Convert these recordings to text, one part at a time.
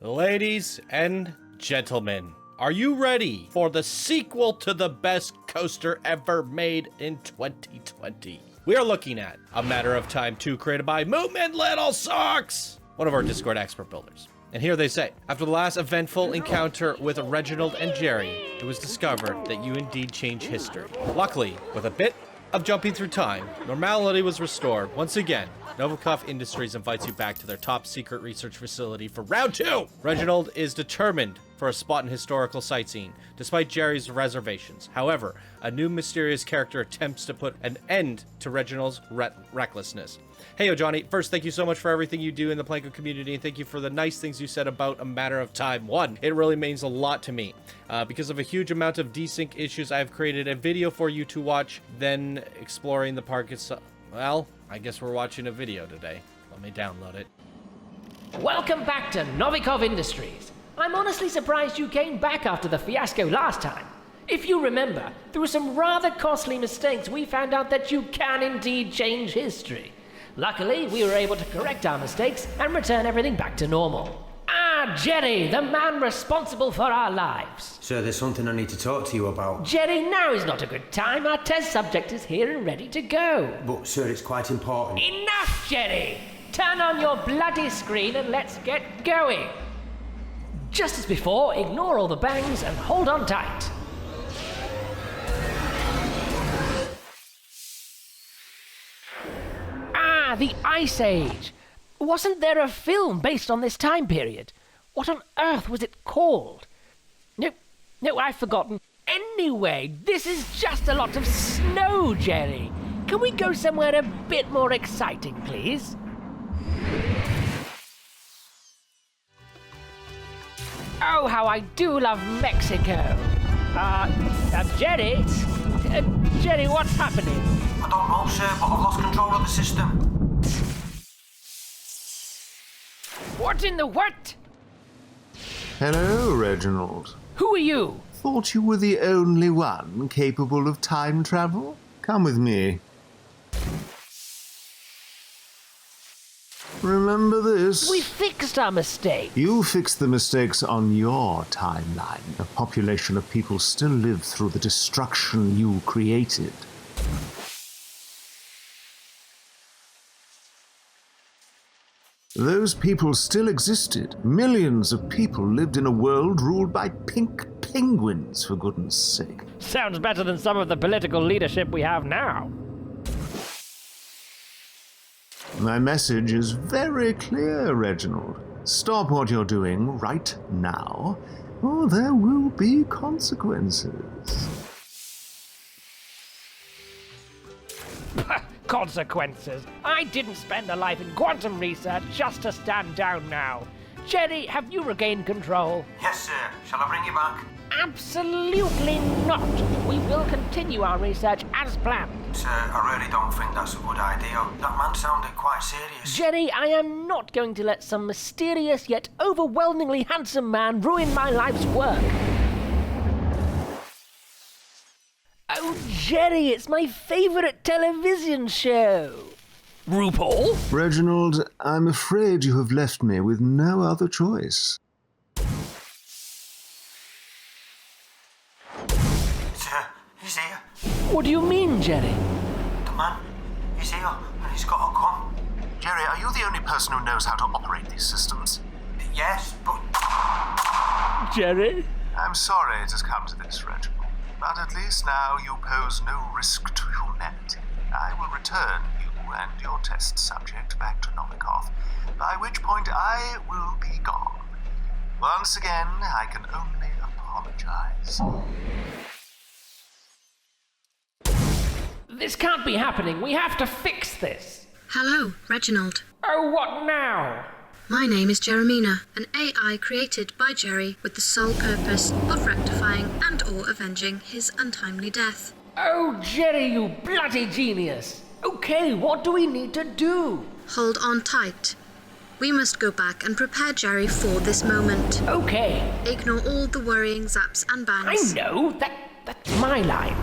Ladies and gentlemen, are you ready for the sequel to the best coaster ever made in 2020? We are looking at A Matter of Time 2, created by MoominLittleSocks, one of our Discord expert builders. And here they say, after the last eventful encounter with Reginald and Jerry, it was discovered that you indeed change history. Luckily, with a bit of jumping through time, normality was restored. Once again, Novikov Industries invites you back to their top secret research facility for round 2. Reginald is determined for a spot in historical sightseeing, despite Jerry's reservations. However, a new mysterious character attempts to put an end to Reginald's recklessness. Hey, Johnny, first, thank you so much for everything you do in the Planko community, and thank you for the nice things you said about A Matter of Time 1. It really means a lot to me. Because of a huge amount of desync issues, I have created a video for you to watch, then exploring the park itself. Well, I guess we're watching a video today. Let me download it. Welcome back to Novikov Industries. I'm honestly surprised you came back after the fiasco last time. If you remember, through some rather costly mistakes, we found out that you can indeed change history. Luckily, we were able to correct our mistakes and return everything back to normal. Ah, Jerry, the man responsible for our lives. Sir, there's something I need to talk to you about. Jerry, now is not a good time. Our test subject is here and ready to go. But, sir, it's quite important. Enough, Jerry! Turn on your bloody screen and let's get going. Just as before, ignore all the bangs and hold on tight. Ah, the Ice Age. Wasn't there a film based on this time period? What on earth was it called? No, I've forgotten. Anyway, this is just a lot of snow, Jerry. Can we go somewhere a bit more exciting, please? Oh, how I do love Mexico. Jerry? Jerry, what's happening? I don't know, sir, but I've lost control of the system. What in the what? Hello, Reginald. Who are you? Thought you were the only one capable of time travel? Come with me. Remember this? We fixed our mistake. You fixed the mistakes on your timeline. A population of people still live through the destruction you created. Those people still existed. Millions of people lived in a world ruled by pink penguins, for goodness sake. Sounds better than some of the political leadership we have now. My message is very clear, Reginald. Stop what you're doing right now, or there will be consequences. Consequences. I didn't spend a life in quantum research just to stand down now. Jerry, have you regained control? Yes, sir. Shall I bring you back? Absolutely not. We will continue our research as planned. Sir, I really don't think that's a good idea. That man sounded quite serious. Jerry, I am not going to let some mysterious yet overwhelmingly handsome man ruin my life's work. Oh, Jerry, it's my favorite television show. RuPaul? Reginald, I'm afraid you have left me with no other choice. Sir, he's here. What do you mean, Jerry? The man, he's here, and he's got a gun. Jerry, are you the only person who knows how to operate these systems? Yes, but... Jerry? I'm sorry it has come to this, Reginald. But at least now you pose no risk to humanity. I will return you and your test subject back to Novikov, by which point I will be gone. Once again, I can only apologize. This can't be happening. We have to fix this. Hello, Reginald. Oh, what now? My name is Jeremina, an AI created by Jerry with the sole purpose of rectifying and/or avenging his untimely death. Oh, Jerry, you bloody genius. Okay, what do we need to do? Hold on tight. We must go back and prepare Jerry for this moment. Okay. Ignore all the worrying zaps and I bangs. know. That's my line.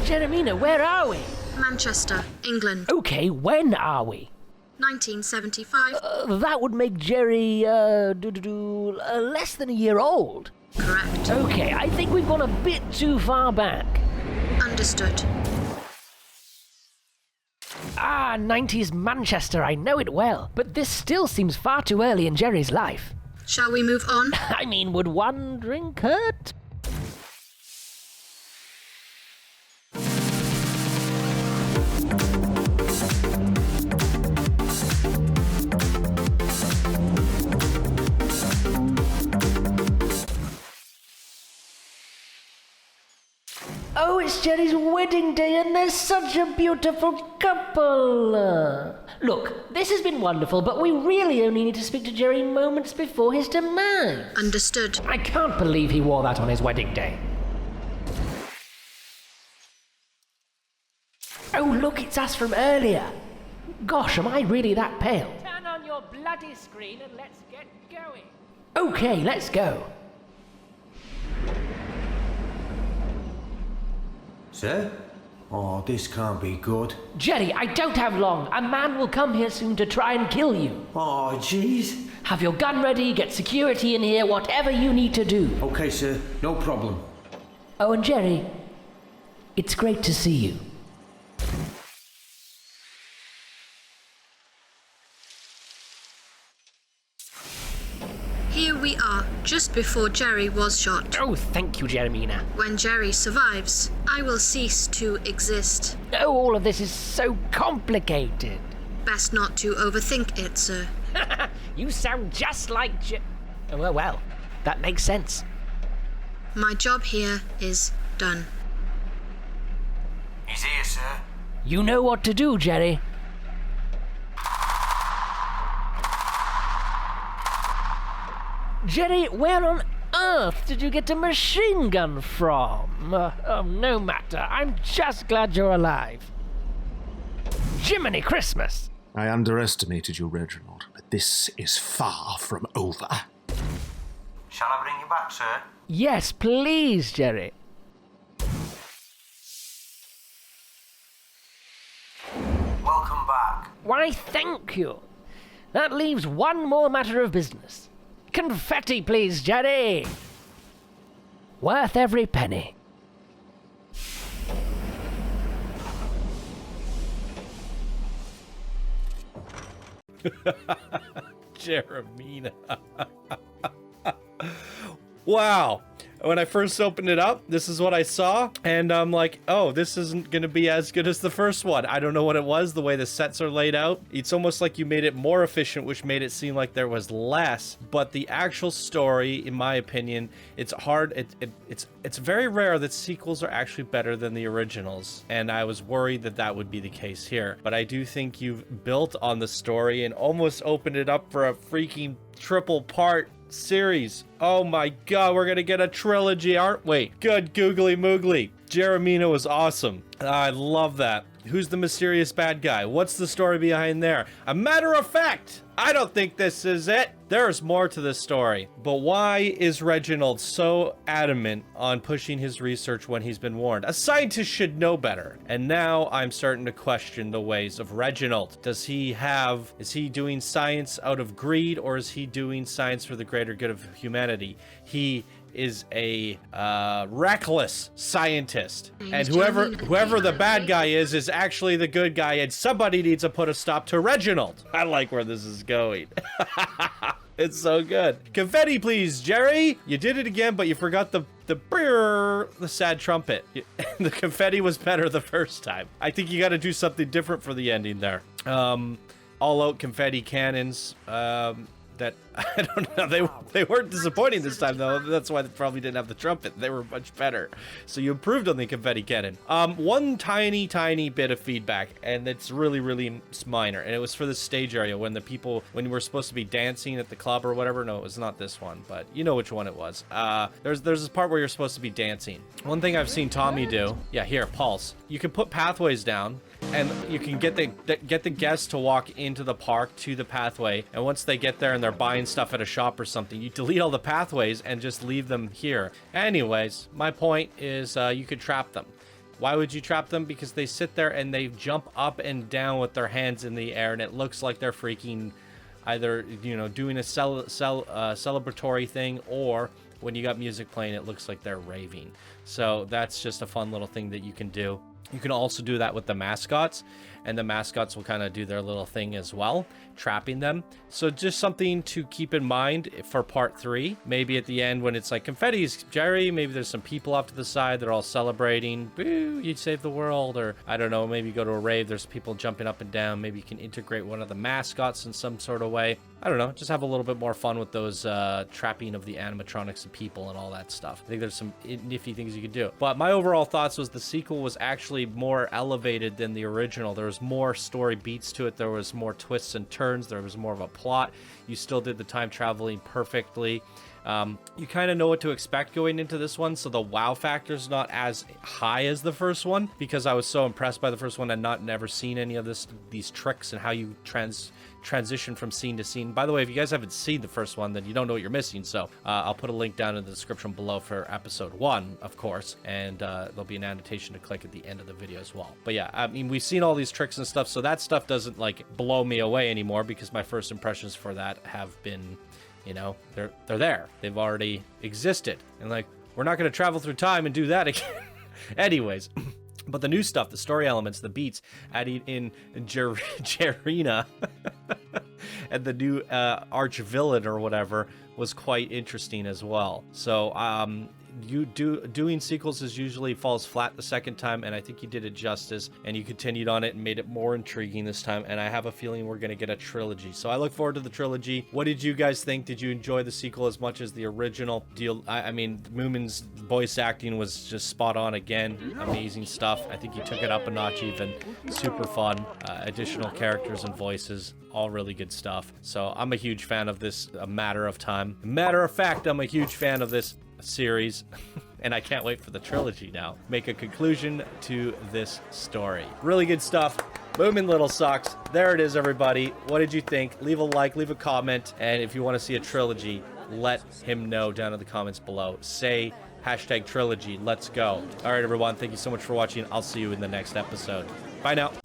Jeremina, where are we? Manchester, England, Okay, when are we? 1975. That would make Jerry, less than a year old. Correct. Okay, I think we've gone a bit too far back. Understood. 90s Manchester, I know it well. But this still seems far too early in Jerry's life. Shall we move on? I mean, would one drink hurt? Oh, it's Jerry's wedding day and they're such a beautiful couple. Look, this has been wonderful, but we really only need to speak to Jerry moments before his demise. Understood. I can't believe he wore that on his wedding day. Oh, look, it's us from earlier. Gosh, am I really that pale? Turn on your bloody screen and let's get going. Okay, let's go. Sir? Oh, this can't be good. Jerry, I don't have long. A man will come here soon to try and kill you. Oh, jeez. Have your gun ready, get security in here, whatever you need to do. Okay, sir. No problem. Oh, and Jerry, it's great to see you. Here we are, just before Jerry was shot. Oh, thank you, Jeremina. When Jerry survives, I will cease to exist. Oh, all of this is so complicated. Best not to overthink it, sir. You sound just like Oh, well, that makes sense. My job here is done. He's here, sir. You know what to do, Jerry. Jerry, where on earth did you get a machine gun from? No matter. I'm just glad you're alive. Jiminy Christmas! I underestimated you, Reginald, but this is far from over. Shall I bring you back, sir? Yes, please, Jerry. Welcome back. Why, thank you. That leaves one more matter of business. Confetti, please, Jerry. Worth every penny. Jeremina. Wow. When I first opened it up, this is what I saw, and I'm like, oh, this isn't going to be as good as the first one. I don't know what it was, the way the sets are laid out. It's almost like you made it more efficient, which made it seem like there was less, but the actual story, in my opinion, it's hard. It's very rare that sequels are actually better than the originals, and I was worried that that would be the case here. But I do think you've built on the story and almost opened it up for a freaking triple part series. Oh my god, we're gonna get a trilogy, aren't we? Good googly moogly. Jeremina was awesome. I love that. Who's the mysterious bad guy? What's the story behind there? A matter of fact, I don't think this is it. There's more to this story. But why is Reginald so adamant on pushing his research when he's been warned? A scientist should know better. And now I'm starting to question the ways of Reginald. Is he doing science out of greed, or is he doing science for the greater good of humanity? He is a reckless scientist, and whoever the bad guy is actually the good guy, and somebody needs to put a stop to Reginald. I like where this is going. It's so good. Confetti, please, Jerry. You did it again, but you forgot the sad trumpet. The confetti was better the first time. I think you got to do something different for the ending there. All out confetti cannons. That I don't know. They weren't disappointing this time though. That's why they probably didn't have the trumpet. They were much better. So you improved on the confetti cannon. One tiny bit of feedback, and it's really minor. And it was for the stage area when you were supposed to be dancing at the club or whatever. No, it was not this one, but you know which one it was. There's this part where you're supposed to be dancing. One thing I've seen Tommy do. Yeah, here, pulse. You can put pathways down, and you can get the guests to walk into the park to the pathway, and once they get there and they're buying stuff at a shop or something, you delete all the pathways and just leave them here. Anyways, my point is you could trap them. Why would you trap them? Because they sit there and they jump up and down with their hands in the air, and it looks like they're freaking either, you know, doing a celebratory thing, or when you got music playing, it looks like they're raving. So that's just a fun little thing that you can do. You can also do that with the mascots, and the mascots will kind of do their little thing as well, trapping them. So just something to keep in mind for part 3. Maybe at the end when it's like confetti's, Jerry, maybe there's some people off to the side, they're all celebrating, boo, you saved the world, or I don't know, maybe you go to a rave, there's people jumping up and down, maybe you can integrate one of the mascots in some sort of way. I don't know, just have a little bit more fun with those trapping of the animatronics and people and all that stuff. I think there's some nifty things you could do. But my overall thoughts was the sequel was actually more elevated than the original. There was more story beats to it. There was more twists and turns. There was more of a plot. You still did the time traveling perfectly. You kind of know what to expect going into this one, so the wow factor is not as high as the first one, because I was so impressed by the first one and never seen any of these tricks and how you transition from scene to scene. By the way, if you guys haven't seen the first one, then you don't know what you're missing, so I'll put a link down in the description below for episode 1, of course, and there'll be an annotation to click at the end of the video as well. But yeah, I mean, we've seen all these tricks and stuff, so that stuff doesn't like blow me away anymore, because my first impressions for that have been, you know, they're there. They've already existed. And like, we're not going to travel through time and do that again. Anyways, but the new stuff, the story elements, the beats, adding in Jarina and the new arch villain or whatever was quite interesting as well. So doing sequels is usually falls flat the second time, and I think you did it justice, and you continued on it and made it more intriguing this time, and I have a feeling we're going to get a trilogy. So I look forward to the trilogy. What did you guys think? Did you enjoy the sequel as much as the original? I mean, Moomin's voice acting was just spot on again. Amazing stuff. I think he took it up a notch even. Super fun. Additional characters and voices. All really good stuff. So I'm a huge fan of this A Matter of Time. Matter of fact, I'm a huge fan of this series, and I can't wait for the trilogy now. Make a conclusion to this story. Really good stuff. MoominLittleSocks. There it is, everybody. What did you think? Leave a like, leave a comment, and if you want to see a trilogy, let him know down in the comments below. Say #trilogy. Let's go. All right, everyone. Thank you so much for watching. I'll see you in the next episode. Bye now.